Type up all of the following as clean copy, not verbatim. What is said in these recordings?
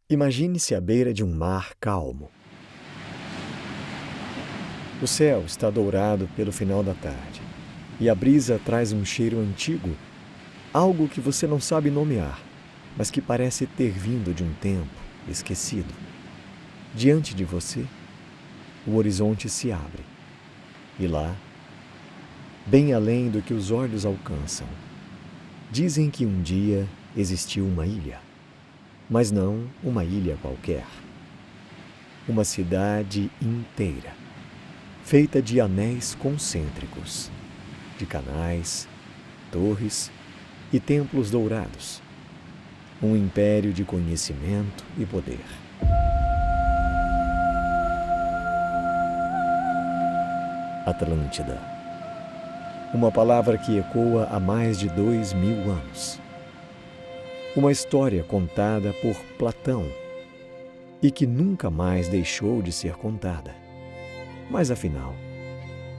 Imagine-se à beira de um mar calmo. O céu está dourado pelo final da tarde e a brisa traz um cheiro antigo, algo que você não sabe nomear, mas que parece ter vindo de um tempo esquecido. Diante de você, o horizonte se abre e lá, bem além do que os olhos alcançam, dizem que um dia existiu uma ilha, mas não uma ilha qualquer. Uma cidade inteira, feita de anéis concêntricos, de canais, torres e templos dourados. Um império de conhecimento e poder. Atlântida. Uma palavra que ecoa há mais de 2000 anos. Uma história contada por Platão e que nunca mais deixou de ser contada. Mas afinal,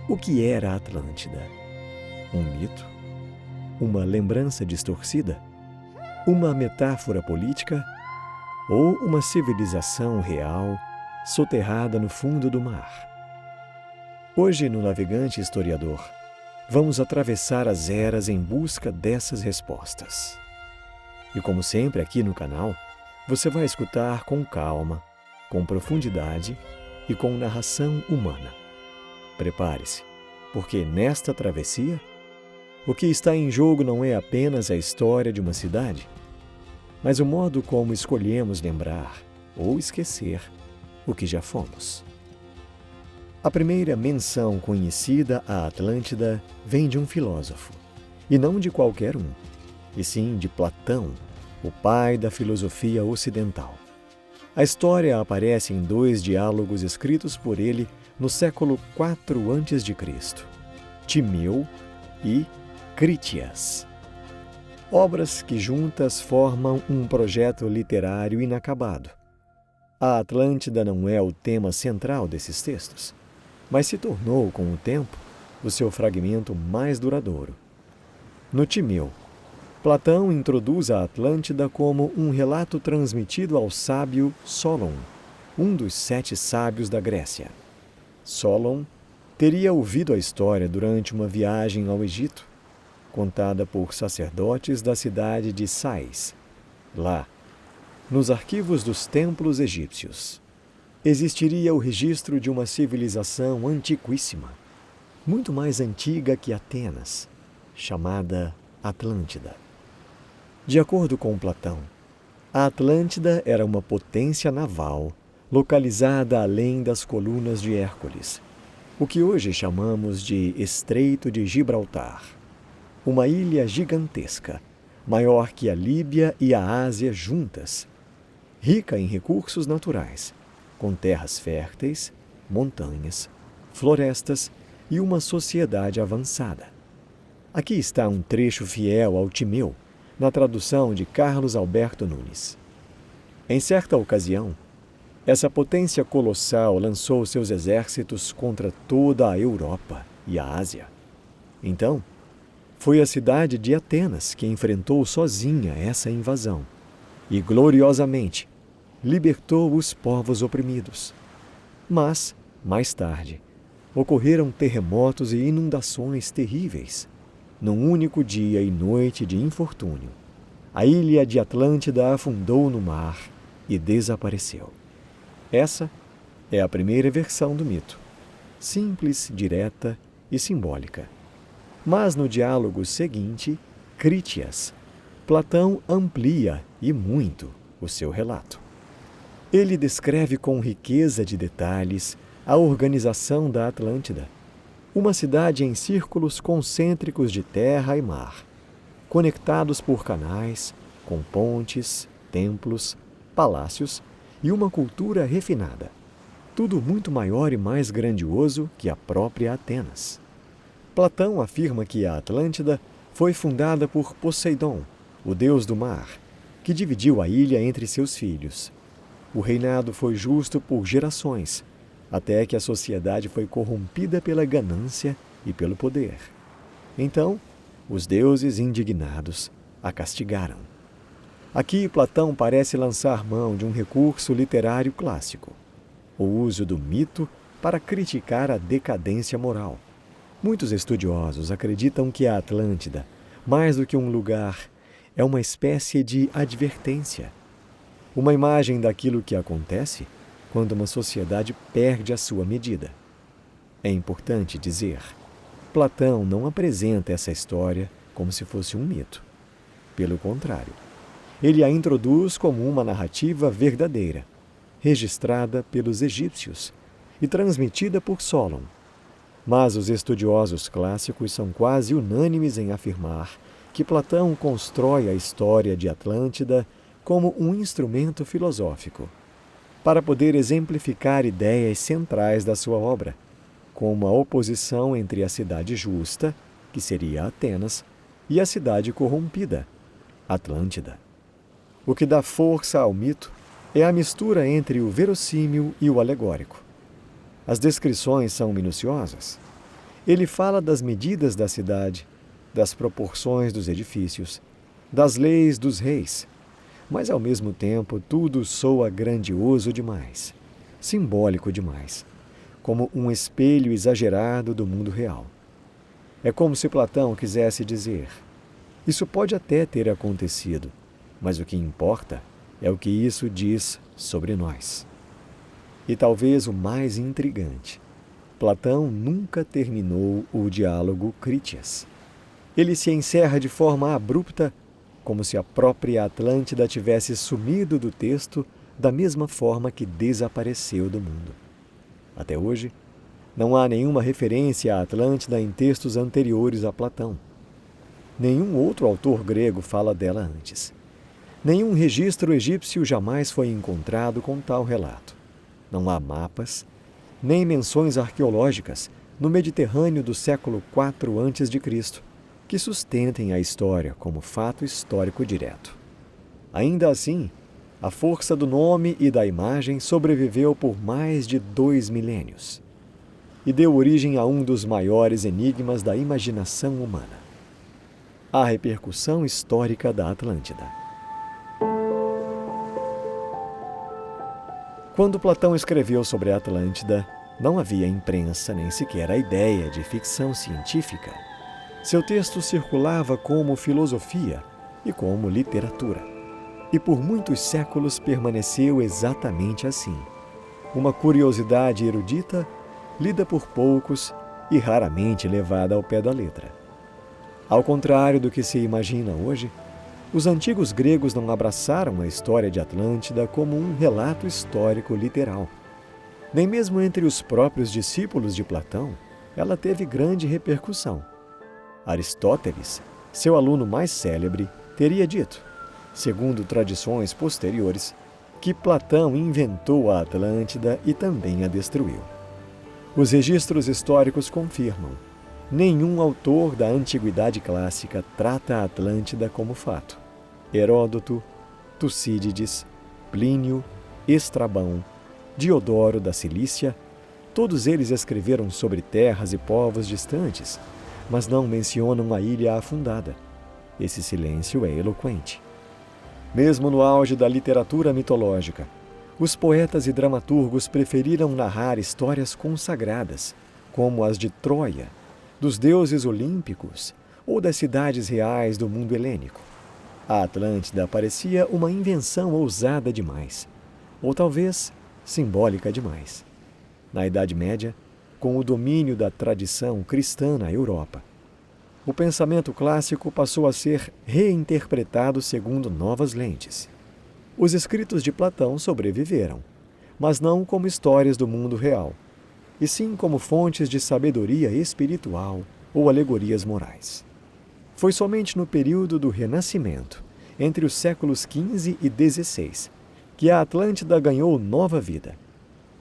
o que era a Atlântida? Um mito? Uma lembrança distorcida? Uma metáfora política? Ou uma civilização real soterrada no fundo do mar? Hoje, no Navegante Historiador, vamos atravessar as eras em busca dessas respostas. E como sempre aqui no canal, você vai escutar com calma, com profundidade e com narração humana. Prepare-se, porque nesta travessia, o que está em jogo não é apenas a história de uma cidade, mas o modo como escolhemos lembrar ou esquecer o que já fomos. A primeira menção conhecida à Atlântida vem de um filósofo, e não de qualquer um, e sim de Platão, o pai da filosofia ocidental. A história aparece em 2 diálogos escritos por ele no século IV a.C., Timeu e Crítias. Obras que juntas formam um projeto literário inacabado. A Atlântida não é o tema central desses textos, mas se tornou, com o tempo, o seu fragmento mais duradouro. No Timeu, Platão introduz a Atlântida como um relato transmitido ao sábio Solon, um dos 7 sábios da Grécia. Solon teria ouvido a história durante uma viagem ao Egito, contada por sacerdotes da cidade de Sais. Lá, nos arquivos dos templos egípcios, existiria o registro de uma civilização antiquíssima, muito mais antiga que Atenas, chamada Atlântida. De acordo com Platão, a Atlântida era uma potência naval localizada além das colunas de Hércules, o que hoje chamamos de Estreito de Gibraltar. Uma ilha gigantesca, maior que a Líbia e a Ásia juntas, rica em recursos naturais, com terras férteis, montanhas, florestas e uma sociedade avançada. Aqui está um trecho fiel ao Timeu, na tradução de Carlos Alberto Nunes. Em certa ocasião, essa potência colossal lançou seus exércitos contra toda a Europa e a Ásia. Então, foi a cidade de Atenas que enfrentou sozinha essa invasão e, gloriosamente, libertou os povos oprimidos. Mas, mais tarde, ocorreram terremotos e inundações terríveis. Num único dia e noite de infortúnio, a ilha de Atlântida afundou no mar e desapareceu. Essa é a primeira versão do mito, simples, direta e simbólica. Mas no diálogo seguinte, Crítias, Platão amplia, e muito, o seu relato. Ele descreve com riqueza de detalhes a organização da Atlântida, uma cidade em círculos concêntricos de terra e mar, conectados por canais, com pontes, templos, palácios e uma cultura refinada. Tudo muito maior e mais grandioso que a própria Atenas. Platão afirma que a Atlântida foi fundada por Poseidon, o deus do mar, que dividiu a ilha entre seus filhos. O reinado foi justo por gerações, até que a sociedade foi corrompida pela ganância e pelo poder. Então, os deuses indignados a castigaram. Aqui, Platão parece lançar mão de um recurso literário clássico, o uso do mito para criticar a decadência moral. Muitos estudiosos acreditam que a Atlântida, mais do que um lugar, é uma espécie de advertência, uma imagem daquilo que acontece quando uma sociedade perde a sua medida. É importante dizer, Platão não apresenta essa história como se fosse um mito. Pelo contrário, ele a introduz como uma narrativa verdadeira, registrada pelos egípcios e transmitida por Solon. Mas os estudiosos clássicos são quase unânimes em afirmar que Platão constrói a história de Atlântida como um instrumento filosófico, para poder exemplificar ideias centrais da sua obra, como a oposição entre a cidade justa, que seria Atenas, e a cidade corrompida, Atlântida. O que dá força ao mito é a mistura entre o verossímil e o alegórico. As descrições são minuciosas. Ele fala das medidas da cidade, das proporções dos edifícios, das leis dos reis, mas ao mesmo tempo tudo soa grandioso demais, simbólico demais, como um espelho exagerado do mundo real. É como se Platão quisesse dizer: isso pode até ter acontecido, mas o que importa é o que isso diz sobre nós. E talvez o mais intrigante, Platão nunca terminou o diálogo Critias. Ele se encerra de forma abrupta, como se a própria Atlântida tivesse sumido do texto da mesma forma que desapareceu do mundo. Até hoje, não há nenhuma referência à Atlântida em textos anteriores a Platão. Nenhum outro autor grego fala dela antes. Nenhum registro egípcio jamais foi encontrado com tal relato. Não há mapas, nem menções arqueológicas no Mediterrâneo do século IV a.C., que sustentem a história como fato histórico direto. Ainda assim, a força do nome e da imagem sobreviveu por mais de 2 milênios e deu origem a um dos maiores enigmas da imaginação humana: a repercussão histórica da Atlântida. Quando Platão escreveu sobre a Atlântida, não havia imprensa nem sequer a ideia de ficção científica. Seu texto circulava como filosofia e como literatura. E por muitos séculos permaneceu exatamente assim. Uma curiosidade erudita, lida por poucos e raramente levada ao pé da letra. Ao contrário do que se imagina hoje, os antigos gregos não abraçaram a história de Atlântida como um relato histórico literal. Nem mesmo entre os próprios discípulos de Platão, ela teve grande repercussão. Aristóteles, seu aluno mais célebre, teria dito, segundo tradições posteriores, que Platão inventou a Atlântida e também a destruiu. Os registros históricos confirmam: nenhum autor da Antiguidade Clássica trata a Atlântida como fato. Heródoto, Tucídides, Plínio, Estrabão, Diodoro da Cilícia, todos eles escreveram sobre terras e povos distantes, mas não mencionam a ilha afundada. Esse silêncio é eloquente. Mesmo no auge da literatura mitológica, os poetas e dramaturgos preferiram narrar histórias consagradas, como as de Troia, dos deuses olímpicos ou das cidades reais do mundo helênico. A Atlântida parecia uma invenção ousada demais, ou talvez simbólica demais. Na Idade Média, com o domínio da tradição cristã na Europa, o pensamento clássico passou a ser reinterpretado segundo novas lentes. Os escritos de Platão sobreviveram, mas não como histórias do mundo real, e sim como fontes de sabedoria espiritual ou alegorias morais. Foi somente no período do Renascimento, entre os séculos XV e XVI, que a Atlântida ganhou nova vida.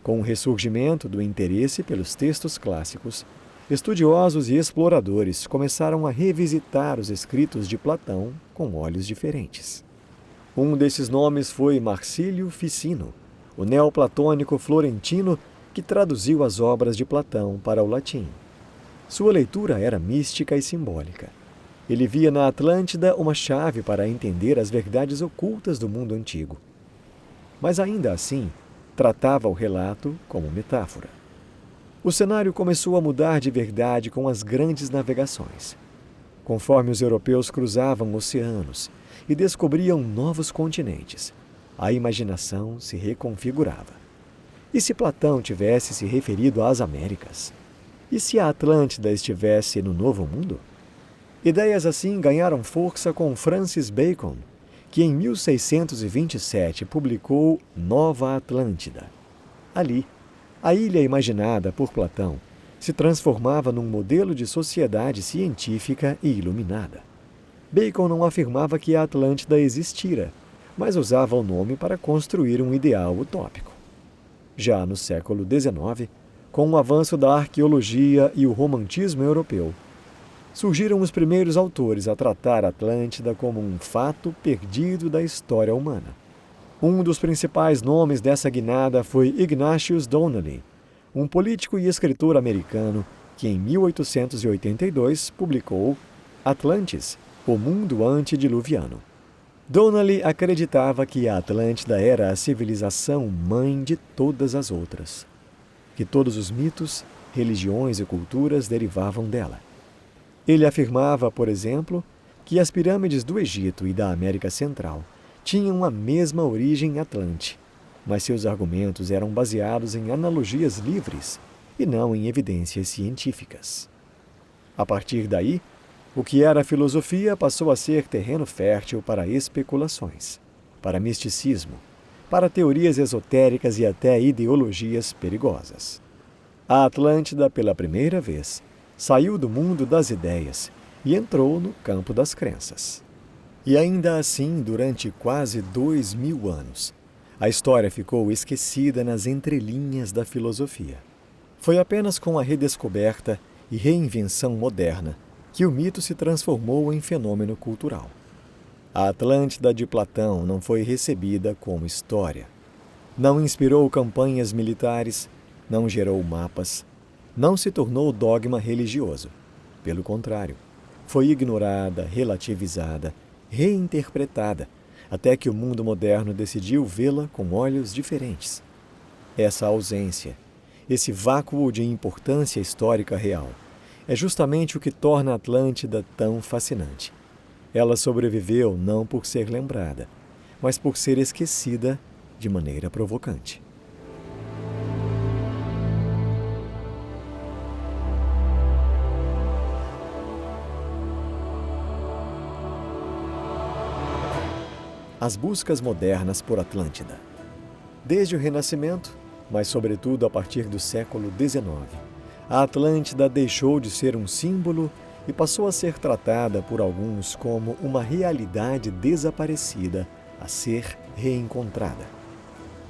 Com o ressurgimento do interesse pelos textos clássicos, estudiosos e exploradores começaram a revisitar os escritos de Platão com olhos diferentes. Um desses nomes foi Marcílio Ficino, o neoplatônico florentino que traduziu as obras de Platão para o latim. Sua leitura era mística e simbólica. Ele via na Atlântida uma chave para entender as verdades ocultas do mundo antigo. Mas ainda assim, tratava o relato como metáfora. O cenário começou a mudar de verdade com as grandes navegações. Conforme os europeus cruzavam oceanos e descobriam novos continentes, a imaginação se reconfigurava. E se Platão tivesse se referido às Américas? E se a Atlântida estivesse no Novo Mundo? Ideias assim ganharam força com Francis Bacon, que em 1627 publicou Nova Atlântida. Ali, a ilha imaginada por Platão se transformava num modelo de sociedade científica e iluminada. Bacon não afirmava que a Atlântida existira, mas usava o nome para construir um ideal utópico. Já no século XIX, com o avanço da arqueologia e o romantismo europeu, surgiram os primeiros autores a tratar a Atlântida como um fato perdido da história humana. Um dos principais nomes dessa guinada foi Ignatius Donnelly, um político e escritor americano que em 1882 publicou Atlantis, o mundo antediluviano. Donnelly acreditava que a Atlântida era a civilização mãe de todas as outras, que todos os mitos, religiões e culturas derivavam dela. Ele afirmava, por exemplo, que as pirâmides do Egito e da América Central tinham a mesma origem atlante, mas seus argumentos eram baseados em analogias livres e não em evidências científicas. A partir daí, o que era filosofia passou a ser terreno fértil para especulações, para misticismo, para teorias esotéricas e até ideologias perigosas. A Atlântida, pela primeira vez, saiu do mundo das ideias e entrou no campo das crenças. E ainda assim, durante quase 2000 anos, a história ficou esquecida nas entrelinhas da filosofia. Foi apenas com a redescoberta e reinvenção moderna que o mito se transformou em fenômeno cultural. A Atlântida de Platão não foi recebida como história. Não inspirou campanhas militares, não gerou mapas, não se tornou dogma religioso. Pelo contrário, foi ignorada, relativizada, reinterpretada, até que o mundo moderno decidiu vê-la com olhos diferentes. Essa ausência, esse vácuo de importância histórica real, é justamente o que torna a Atlântida tão fascinante. Ela sobreviveu não por ser lembrada, mas por ser esquecida de maneira provocante. As buscas modernas por Atlântida. Desde o Renascimento, mas sobretudo a partir do século XIX, a Atlântida deixou de ser um símbolo e passou a ser tratada por alguns como uma realidade desaparecida a ser reencontrada.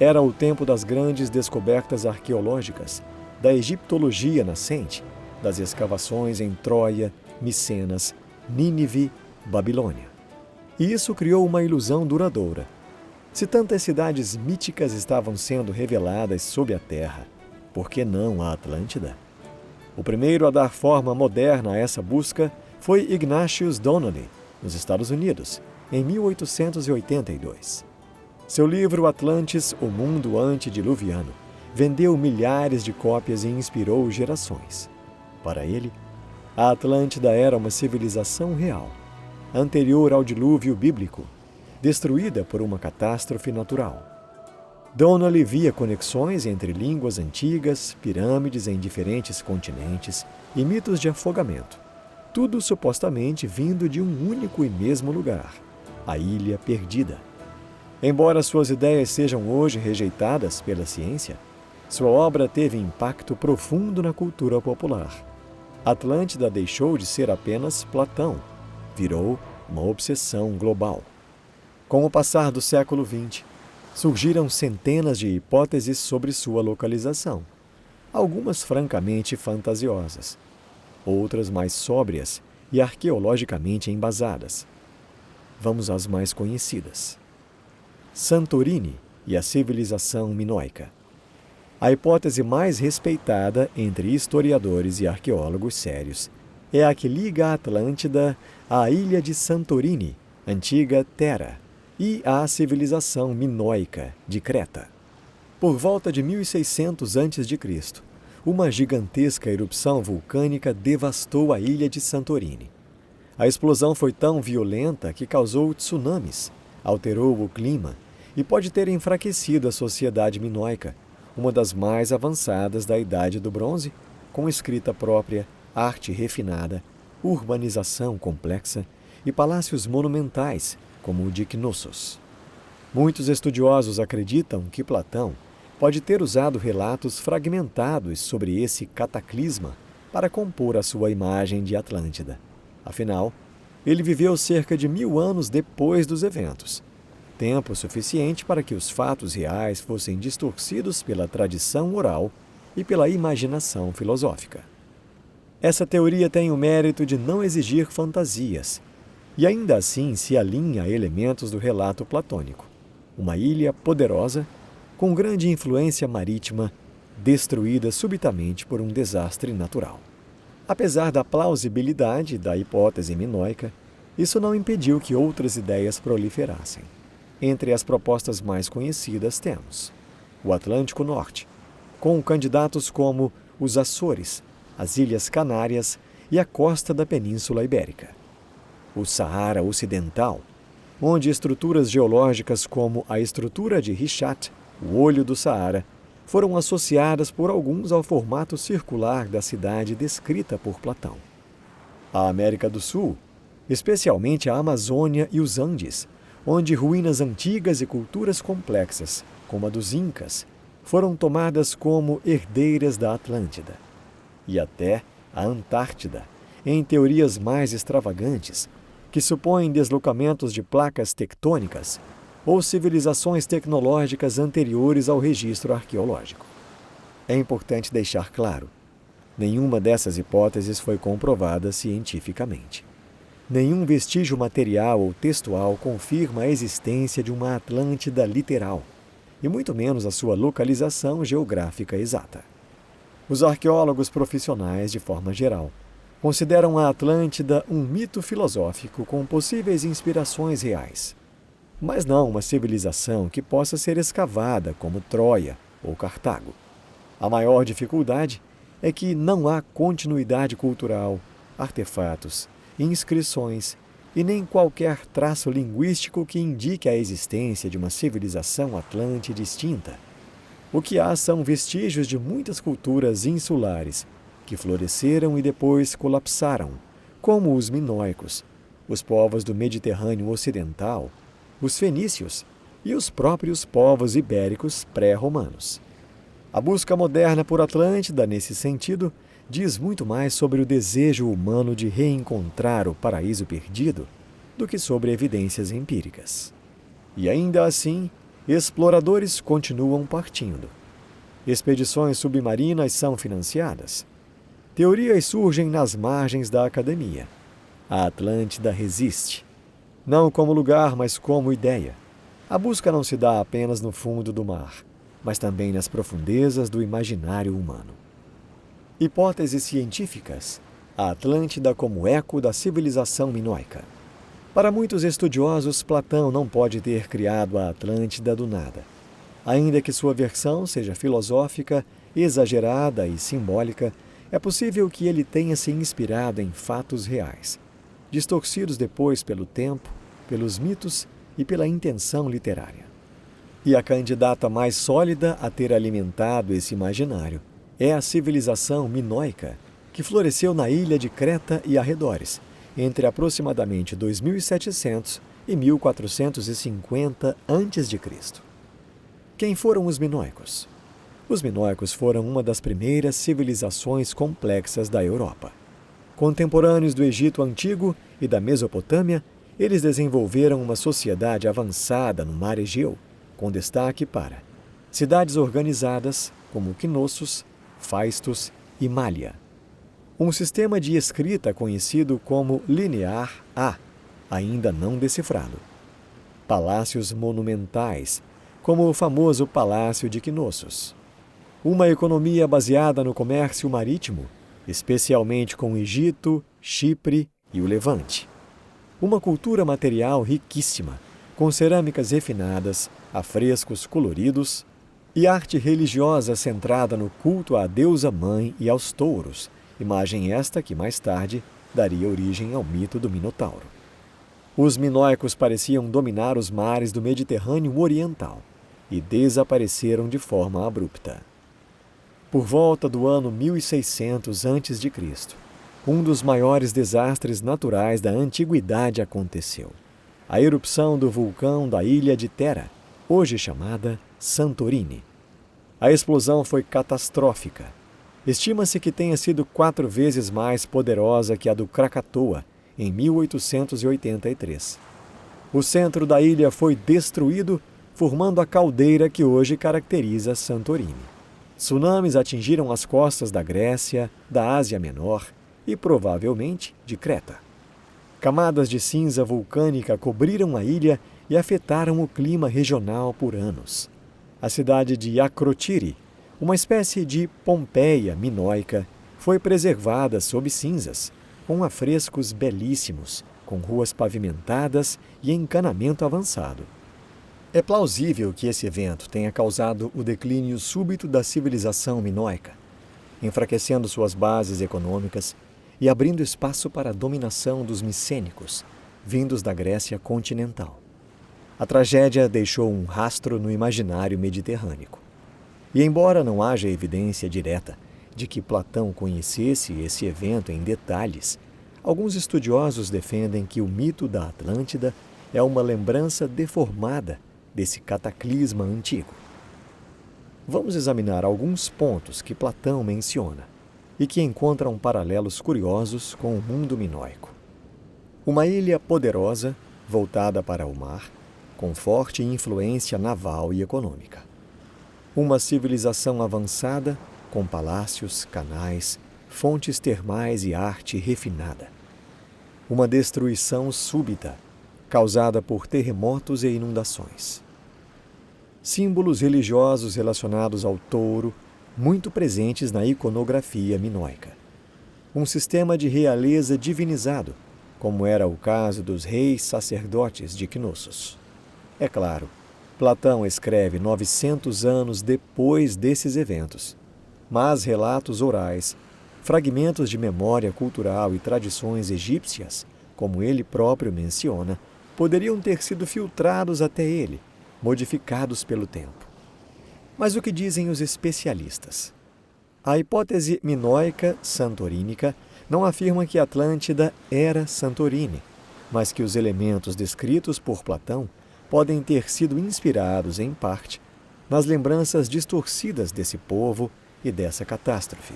Era o tempo das grandes descobertas arqueológicas, da egiptologia nascente, das escavações em Troia, Micenas, Nínive, Babilônia. E isso criou uma ilusão duradoura. Se tantas cidades míticas estavam sendo reveladas sob a terra, por que não a Atlântida? O primeiro a dar forma moderna a essa busca foi Ignatius Donnelly, nos Estados Unidos, em 1882. Seu livro Atlantis, o mundo antediluviano, vendeu milhares de cópias e inspirou gerações. Para ele, a Atlântida era uma civilização real, anterior ao dilúvio bíblico, destruída por uma catástrofe natural. Donnelly via conexões entre línguas antigas, pirâmides em diferentes continentes e mitos de afogamento, tudo supostamente vindo de um único e mesmo lugar, a Ilha Perdida. Embora suas ideias sejam hoje rejeitadas pela ciência, sua obra teve impacto profundo na cultura popular. Atlântida deixou de ser apenas Platão, virou uma obsessão global. Com o passar do século XX, surgiram centenas de hipóteses sobre sua localização, algumas francamente fantasiosas, outras mais sóbrias e arqueologicamente embasadas. Vamos às mais conhecidas. Santorini e a civilização minoica. A hipótese mais respeitada entre historiadores e arqueólogos sérios é a que liga a Atlântida à ilha de Santorini, antiga Terra, e à civilização minoica de Creta. Por volta de 1600 a.C., uma gigantesca erupção vulcânica devastou a ilha de Santorini. A explosão foi tão violenta que causou tsunamis, alterou o clima e pode ter enfraquecido a sociedade minoica, uma das mais avançadas da Idade do Bronze, com escrita própria, arte refinada, urbanização complexa e palácios monumentais, como o de Knossos. Muitos estudiosos acreditam que Platão pode ter usado relatos fragmentados sobre esse cataclisma para compor a sua imagem de Atlântida. Afinal, ele viveu cerca de 1000 anos depois dos eventos, tempo suficiente para que os fatos reais fossem distorcidos pela tradição oral e pela imaginação filosófica. Essa teoria tem o mérito de não exigir fantasias, e ainda assim se alinha a elementos do relato platônico. Uma ilha poderosa, com grande influência marítima, destruída subitamente por um desastre natural. Apesar da plausibilidade da hipótese minoica, isso não impediu que outras ideias proliferassem. Entre as propostas mais conhecidas temos o Atlântico Norte, com candidatos como os Açores, as Ilhas Canárias e a costa da Península Ibérica. O Saara Ocidental, onde estruturas geológicas como a estrutura de Richat, o Olho do Saara, foram associadas por alguns ao formato circular da cidade descrita por Platão. A América do Sul, especialmente a Amazônia e os Andes, onde ruínas antigas e culturas complexas, como a dos Incas, foram tomadas como herdeiras da Atlântida. E até a Antártida, em teorias mais extravagantes, que supõem deslocamentos de placas tectônicas ou civilizações tecnológicas anteriores ao registro arqueológico. É importante deixar claro, nenhuma dessas hipóteses foi comprovada cientificamente. Nenhum vestígio material ou textual confirma a existência de uma Atlântida literal, e muito menos a sua localização geográfica exata. Os arqueólogos profissionais, de forma geral, consideram a Atlântida um mito filosófico com possíveis inspirações reais, mas não uma civilização que possa ser escavada como Troia ou Cartago. A maior dificuldade é que não há continuidade cultural, artefatos, inscrições e nem qualquer traço linguístico que indique a existência de uma civilização atlante distinta. O que há são vestígios de muitas culturas insulares que floresceram e depois colapsaram, como os minoicos, os povos do Mediterrâneo Ocidental, os fenícios e os próprios povos ibéricos pré-romanos. A busca moderna por Atlântida, nesse sentido, diz muito mais sobre o desejo humano de reencontrar o paraíso perdido do que sobre evidências empíricas. E ainda assim, exploradores continuam partindo. Expedições submarinas são financiadas. Teorias surgem nas margens da academia. A Atlântida resiste. Não como lugar, mas como ideia. A busca não se dá apenas no fundo do mar, mas também nas profundezas do imaginário humano. Hipóteses científicas. A Atlântida como eco da civilização minoica. Para muitos estudiosos, Platão não pode ter criado a Atlântida do nada. Ainda que sua versão seja filosófica, exagerada e simbólica, é possível que ele tenha se inspirado em fatos reais, distorcidos depois pelo tempo, pelos mitos e pela intenção literária. E a candidata mais sólida a ter alimentado esse imaginário é a civilização minoica, que floresceu na ilha de Creta e arredores, entre aproximadamente 2700 e 1450 a.C. Quem foram os minoicos? Os minoicos foram uma das primeiras civilizações complexas da Europa. Contemporâneos do Egito Antigo e da Mesopotâmia, eles desenvolveram uma sociedade avançada no Mar Egeu, com destaque para cidades organizadas como Knossos, Phaistos e Mália. Um sistema de escrita conhecido como Linear A, ainda não decifrado. Palácios monumentais, como o famoso Palácio de Knossos. Uma economia baseada no comércio marítimo, especialmente com o Egito, Chipre e o Levante. Uma cultura material riquíssima, com cerâmicas refinadas, afrescos coloridos e arte religiosa centrada no culto à deusa-mãe e aos touros, imagem esta que mais tarde daria origem ao mito do Minotauro. Os minoicos pareciam dominar os mares do Mediterrâneo Oriental e desapareceram de forma abrupta. Por volta do ano 1600 a.C., um dos maiores desastres naturais da antiguidade aconteceu. A erupção do vulcão da ilha de Thera, hoje chamada Santorini. A explosão foi catastrófica. Estima-se que tenha sido 4 vezes mais poderosa que a do Krakatoa, em 1883. O centro da ilha foi destruído, formando a caldeira que hoje caracteriza Santorini. Tsunamis atingiram as costas da Grécia, da Ásia Menor e, provavelmente, de Creta. Camadas de cinza vulcânica cobriram a ilha e afetaram o clima regional por anos. A cidade de Akrotiri, uma espécie de Pompeia minoica, foi preservada sob cinzas, com afrescos belíssimos, com ruas pavimentadas e encanamento avançado. É plausível que esse evento tenha causado o declínio súbito da civilização minoica, enfraquecendo suas bases econômicas e abrindo espaço para a dominação dos micênicos, vindos da Grécia continental. A tragédia deixou um rastro no imaginário mediterrâneo. E embora não haja evidência direta de que Platão conhecesse esse evento em detalhes, alguns estudiosos defendem que o mito da Atlântida é uma lembrança deformada desse cataclisma antigo. Vamos examinar alguns pontos que Platão menciona e que encontram paralelos curiosos com o mundo minoico. Uma ilha poderosa, voltada para o mar, com forte influência naval e econômica. Uma civilização avançada, com palácios, canais, fontes termais e arte refinada. Uma destruição súbita, causada por terremotos e inundações. Símbolos religiosos relacionados ao touro, muito presentes na iconografia minoica. Um sistema de realeza divinizado, como era o caso dos reis sacerdotes de Knossos. É claro, Platão escreve 900 anos depois desses eventos, mas relatos orais, fragmentos de memória cultural e tradições egípcias, como ele próprio menciona, poderiam ter sido filtrados até ele, modificados pelo tempo. Mas o que dizem os especialistas? A hipótese minoica santorínica não afirma que Atlântida era Santorini, mas que os elementos descritos por Platão podem ter sido inspirados, em parte, nas lembranças distorcidas desse povo e dessa catástrofe.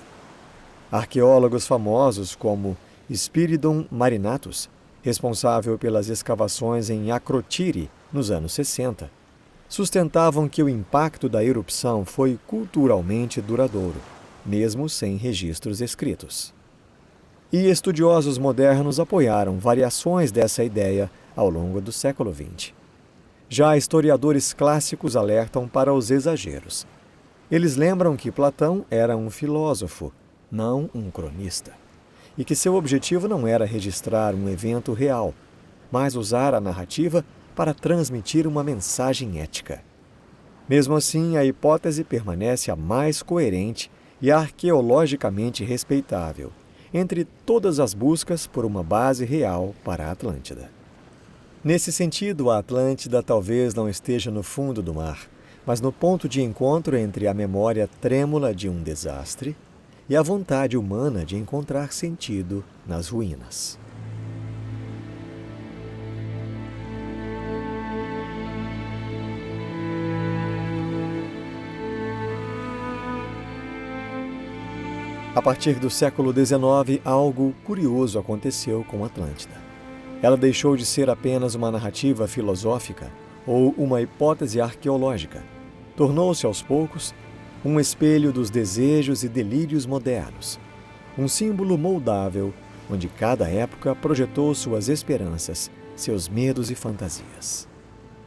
Arqueólogos famosos como Spyridon Marinatus, responsável pelas escavações em Akrotiri nos anos 60, sustentavam que o impacto da erupção foi culturalmente duradouro, mesmo sem registros escritos. E estudiosos modernos apoiaram variações dessa ideia ao longo do século XX. Já historiadores clássicos alertam para os exageros. Eles lembram que Platão era um filósofo, não um cronista, e que seu objetivo não era registrar um evento real, mas usar a narrativa para transmitir uma mensagem ética. Mesmo assim, a hipótese permanece a mais coerente e arqueologicamente respeitável entre todas as buscas por uma base real para a Atlântida. Nesse sentido, a Atlântida talvez não esteja no fundo do mar, mas no ponto de encontro entre a memória trêmula de um desastre e a vontade humana de encontrar sentido nas ruínas. A partir do século XIX, algo curioso aconteceu com Atlântida. Ela deixou de ser apenas uma narrativa filosófica ou uma hipótese arqueológica. Tornou-se, aos poucos, um espelho dos desejos e delírios modernos, um símbolo moldável onde cada época projetou suas esperanças, seus medos e fantasias.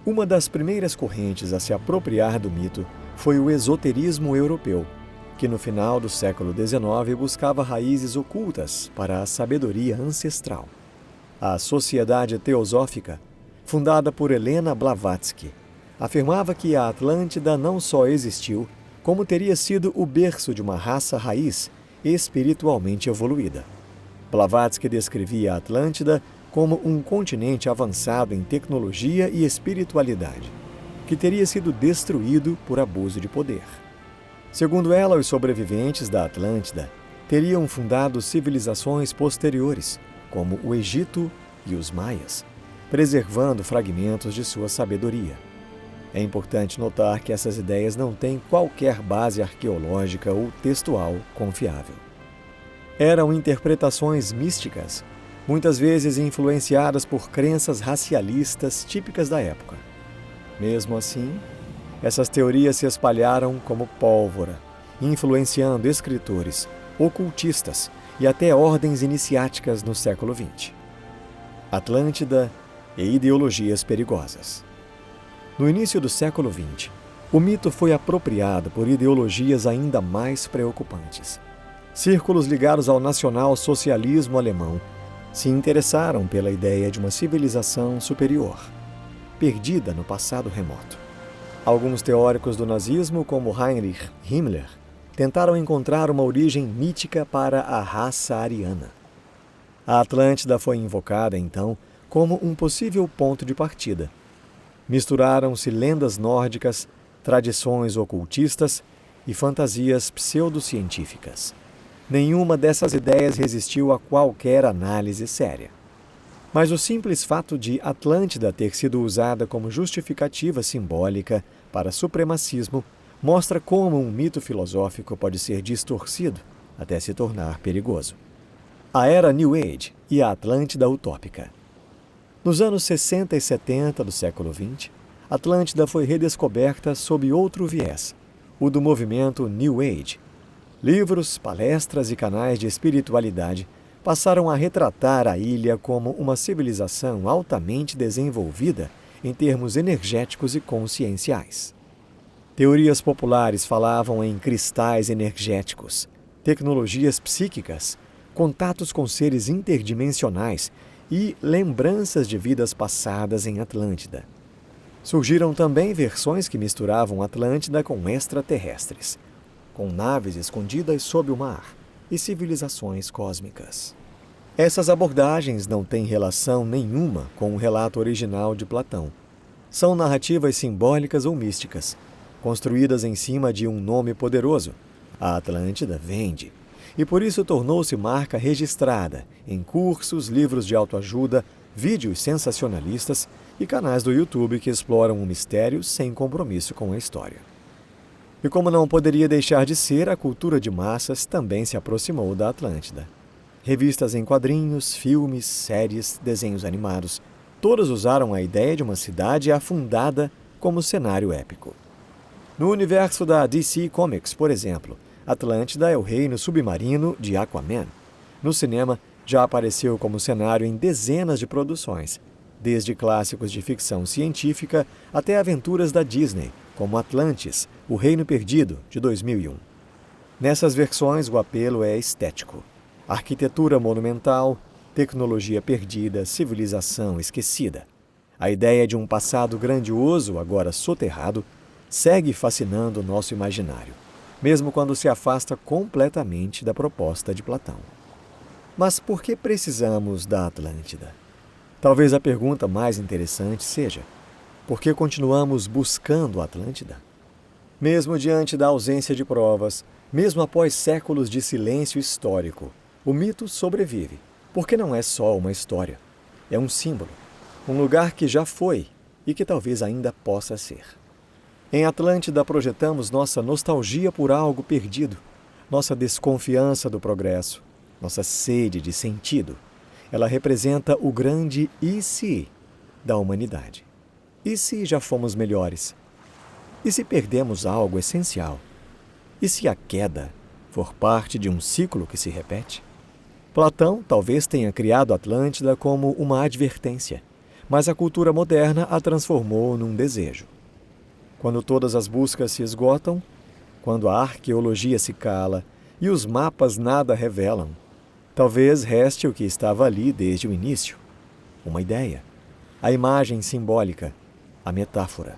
Uma das primeiras correntes a se apropriar do mito foi o esoterismo europeu, que no final do século XIX buscava raízes ocultas para a sabedoria ancestral. A Sociedade Teosófica, fundada por Helena Blavatsky, afirmava que a Atlântida não só existiu, como teria sido o berço de uma raça raiz espiritualmente evoluída. Blavatsky descrevia a Atlântida como um continente avançado em tecnologia e espiritualidade, que teria sido destruído por abuso de poder. Segundo ela, os sobreviventes da Atlântida teriam fundado civilizações posteriores, como o Egito e os Maias, preservando fragmentos de sua sabedoria. É importante notar que essas ideias não têm qualquer base arqueológica ou textual confiável. Eram interpretações místicas, muitas vezes influenciadas por crenças racialistas típicas da época. Mesmo assim, essas teorias se espalharam como pólvora, influenciando escritores, ocultistas e até ordens iniciáticas no século XX. Atlântida e ideologias perigosas. No início do século XX, o mito foi apropriado por ideologias ainda mais preocupantes. Círculos ligados ao nacional-socialismo alemão se interessaram pela ideia de uma civilização superior, perdida no passado remoto. Alguns teóricos do nazismo, como Heinrich Himmler, tentaram encontrar uma origem mítica para a raça ariana. A Atlântida foi invocada, então, como um possível ponto de partida. Misturaram-se lendas nórdicas, tradições ocultistas e fantasias pseudocientíficas. Nenhuma dessas ideias resistiu a qualquer análise séria. Mas o simples fato de Atlântida ter sido usada como justificativa simbólica para supremacismo mostra como um mito filosófico pode ser distorcido até se tornar perigoso. A era New Age e a Atlântida utópica. Nos anos 60 e 70 do século XX, Atlântida foi redescoberta sob outro viés, o do movimento New Age. Livros, palestras e canais de espiritualidade passaram a retratar a ilha como uma civilização altamente desenvolvida em termos energéticos e conscienciais. Teorias populares falavam em cristais energéticos, tecnologias psíquicas, contatos com seres interdimensionais e lembranças de vidas passadas em Atlântida. Surgiram também versões que misturavam Atlântida com extraterrestres, com naves escondidas sob o mar e civilizações cósmicas. Essas abordagens não têm relação nenhuma com o relato original de Platão. São narrativas simbólicas ou místicas, construídas em cima de um nome poderoso. A Atlântida vende, e por isso tornou-se marca registrada em cursos, livros de autoajuda, vídeos sensacionalistas e canais do YouTube que exploram o mistério sem compromisso com a história. E como não poderia deixar de ser, a cultura de massas também se aproximou da Atlântida. Revistas em quadrinhos, filmes, séries, desenhos animados, todos usaram a ideia de uma cidade afundada como cenário épico. No universo da DC Comics, por exemplo, Atlântida é o reino submarino de Aquaman. No cinema, já apareceu como cenário em dezenas de produções, desde clássicos de ficção científica até aventuras da Disney, como Atlantis, O Reino Perdido, de 2001. Nessas versões, o apelo é estético. Arquitetura monumental, tecnologia perdida, civilização esquecida. A ideia de um passado grandioso, agora soterrado, segue fascinando o nosso imaginário, mesmo quando se afasta completamente da proposta de Platão. Mas por que precisamos da Atlântida? Talvez a pergunta mais interessante seja: por que continuamos buscando a Atlântida? Mesmo diante da ausência de provas, mesmo após séculos de silêncio histórico, o mito sobrevive, porque não é só uma história. É um símbolo, um lugar que já foi e que talvez ainda possa ser. Em Atlântida projetamos nossa nostalgia por algo perdido, nossa desconfiança do progresso, nossa sede de sentido. Ela representa o grande e se da humanidade. E se já fomos melhores? E se perdemos algo essencial? E se a queda for parte de um ciclo que se repete? Platão talvez tenha criado Atlântida como uma advertência, mas a cultura moderna a transformou num desejo. Quando todas as buscas se esgotam, quando a arqueologia se cala e os mapas nada revelam, talvez reste o que estava ali desde o início: uma ideia, a imagem simbólica, a metáfora.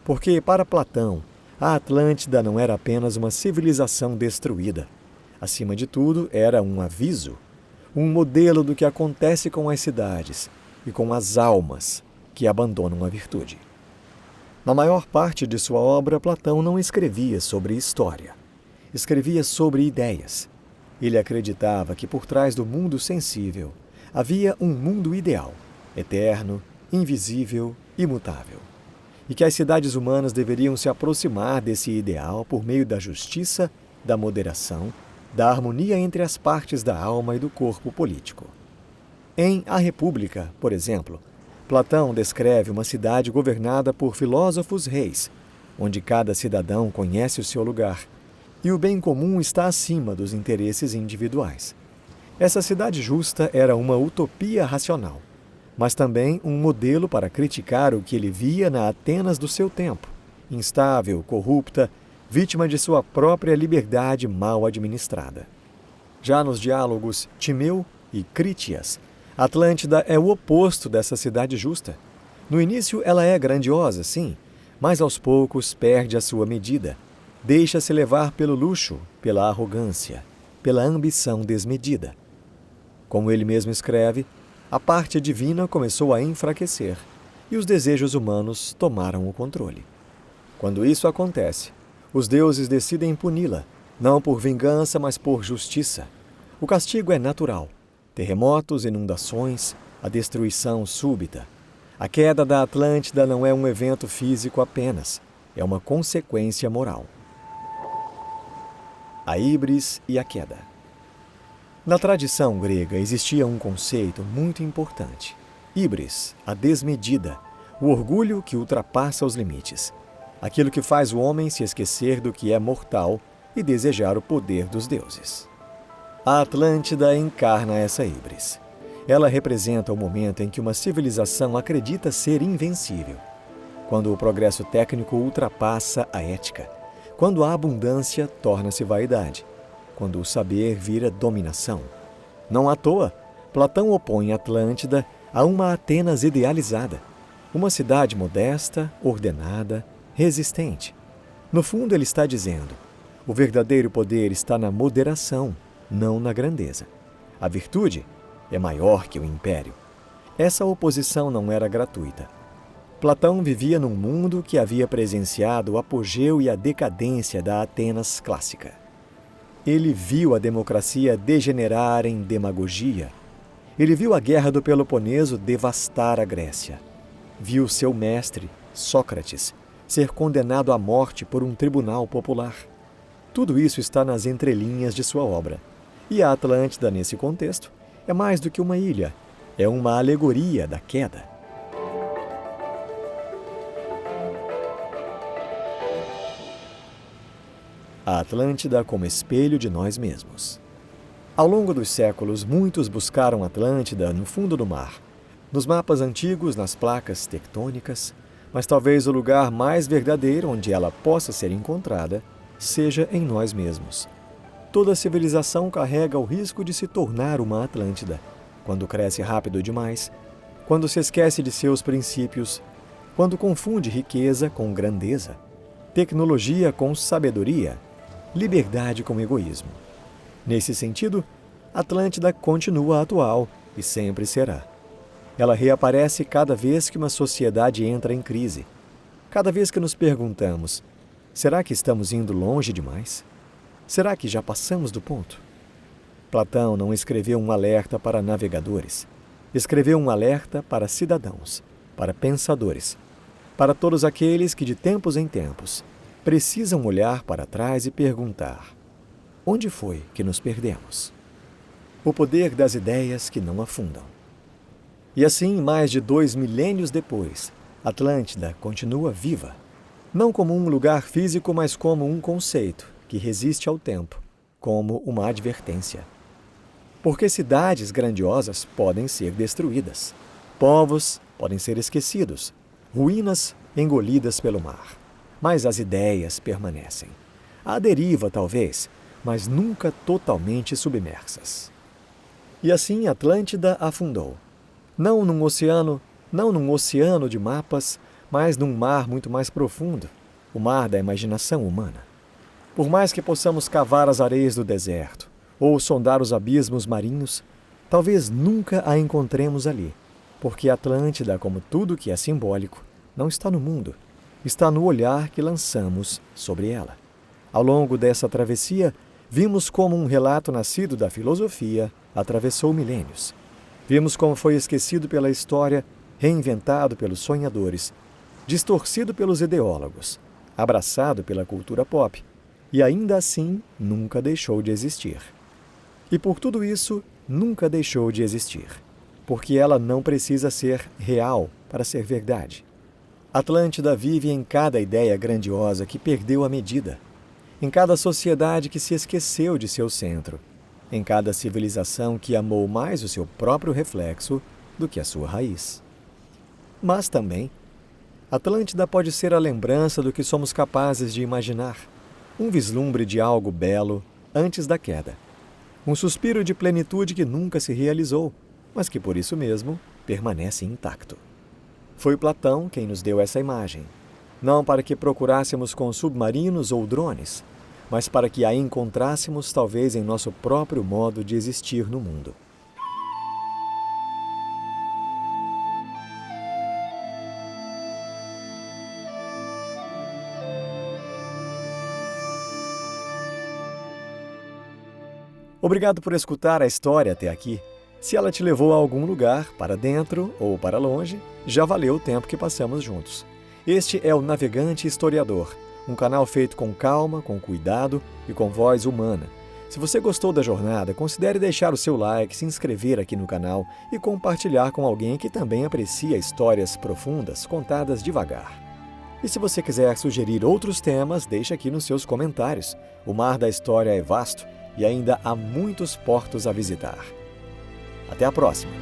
Porque, para Platão, a Atlântida não era apenas uma civilização destruída. Acima de tudo, era um aviso, um modelo do que acontece com as cidades e com as almas que abandonam a virtude. Na maior parte de sua obra, Platão não escrevia sobre história. Escrevia sobre ideias. Ele acreditava que por trás do mundo sensível havia um mundo ideal, eterno, invisível, imutável. E que as cidades humanas deveriam se aproximar desse ideal por meio da justiça, da moderação, da harmonia entre as partes da alma e do corpo político. Em A República, por exemplo, Platão descreve uma cidade governada por filósofos reis, onde cada cidadão conhece o seu lugar e o bem comum está acima dos interesses individuais. Essa cidade justa era uma utopia racional, mas também um modelo para criticar o que ele via na Atenas do seu tempo, instável, corrupta, vítima de sua própria liberdade mal administrada. Já nos diálogos Timeu e Crítias, Atlântida é o oposto dessa cidade justa. No início ela é grandiosa, sim, mas aos poucos perde a sua medida. Deixa-se levar pelo luxo, pela arrogância, pela ambição desmedida. Como ele mesmo escreve, a parte divina começou a enfraquecer e os desejos humanos tomaram o controle. Quando isso acontece, os deuses decidem puni-la, não por vingança, mas por justiça. O castigo é natural: terremotos, inundações, a destruição súbita. A queda da Atlântida não é um evento físico apenas, é uma consequência moral. A híbris e a queda. Na tradição grega existia um conceito muito importante: híbris, a desmedida, o orgulho que ultrapassa os limites, aquilo que faz o homem se esquecer do que é mortal e desejar o poder dos deuses. A Atlântida encarna essa híbris. Ela representa o momento em que uma civilização acredita ser invencível, quando o progresso técnico ultrapassa a ética, quando a abundância torna-se vaidade, quando o saber vira dominação. Não à toa, Platão opõe Atlântida a uma Atenas idealizada, uma cidade modesta, ordenada, resistente. No fundo, ele está dizendo: o verdadeiro poder está na moderação, não na grandeza. A virtude é maior que o império. Essa oposição não era gratuita. Platão vivia num mundo que havia presenciado o apogeu e a decadência da Atenas clássica. Ele viu a democracia degenerar em demagogia. Ele viu a guerra do Peloponeso devastar a Grécia. Viu seu mestre, Sócrates, ser condenado à morte por um tribunal popular. Tudo isso está nas entrelinhas de sua obra. E a Atlântida, nesse contexto, é mais do que uma ilha. É uma alegoria da queda. A Atlântida como espelho de nós mesmos. Ao longo dos séculos, muitos buscaram Atlântida no fundo do mar, nos mapas antigos, nas placas tectônicas, mas talvez o lugar mais verdadeiro onde ela possa ser encontrada seja em nós mesmos. Toda civilização carrega o risco de se tornar uma Atlântida, quando cresce rápido demais, quando se esquece de seus princípios, quando confunde riqueza com grandeza, tecnologia com sabedoria, liberdade com egoísmo. Nesse sentido, Atlântida continua atual e sempre será. Ela reaparece cada vez que uma sociedade entra em crise. Cada vez que nos perguntamos: será que estamos indo longe demais? Será que já passamos do ponto? Platão não escreveu um alerta para navegadores. Escreveu um alerta para cidadãos, para pensadores, para todos aqueles que de tempos em tempos precisam olhar para trás e perguntar: onde foi que nos perdemos? O poder das ideias que não afundam. E assim, mais de 2 milênios depois, Atlântida continua viva, não como um lugar físico, mas como um conceito que resiste ao tempo, como uma advertência. Porque cidades grandiosas podem ser destruídas, povos podem ser esquecidos, ruínas engolidas pelo mar, mas as ideias permanecem. à deriva talvez, mas nunca totalmente submersas. E assim Atlântida afundou. Não num oceano de mapas, mas num mar muito mais profundo, o mar da imaginação humana. Por mais que possamos cavar as areias do deserto ou sondar os abismos marinhos, talvez nunca a encontremos ali, porque Atlântida, como tudo que é simbólico, não está no mundo, está no olhar que lançamos sobre ela. Ao longo dessa travessia, vimos como um relato nascido da filosofia atravessou milênios. Vimos como foi esquecido pela história, reinventado pelos sonhadores, distorcido pelos ideólogos, abraçado pela cultura pop, e ainda assim nunca deixou de existir. E por tudo isso, nunca deixou de existir, porque ela não precisa ser real para ser verdade. Atlântida vive em cada ideia grandiosa que perdeu a medida, em cada sociedade que se esqueceu de seu centro, em cada civilização que amou mais o seu próprio reflexo do que a sua raiz. Mas também, Atlântida pode ser a lembrança do que somos capazes de imaginar, um vislumbre de algo belo antes da queda, um suspiro de plenitude que nunca se realizou, mas que por isso mesmo permanece intacto. Foi Platão quem nos deu essa imagem, não para que procurássemos com submarinos ou drones, mas para que a encontrássemos talvez em nosso próprio modo de existir no mundo. Obrigado por escutar a história até aqui. Se ela te levou a algum lugar, para dentro ou para longe, já valeu o tempo que passamos juntos. Este é o Navegante Historiador, um canal feito com calma, com cuidado e com voz humana. Se você gostou da jornada, considere deixar o seu like, se inscrever aqui no canal e compartilhar com alguém que também aprecia histórias profundas contadas devagar. E se você quiser sugerir outros temas, deixe aqui nos seus comentários. O mar da história é vasto e ainda há muitos portos a visitar. Até a próxima!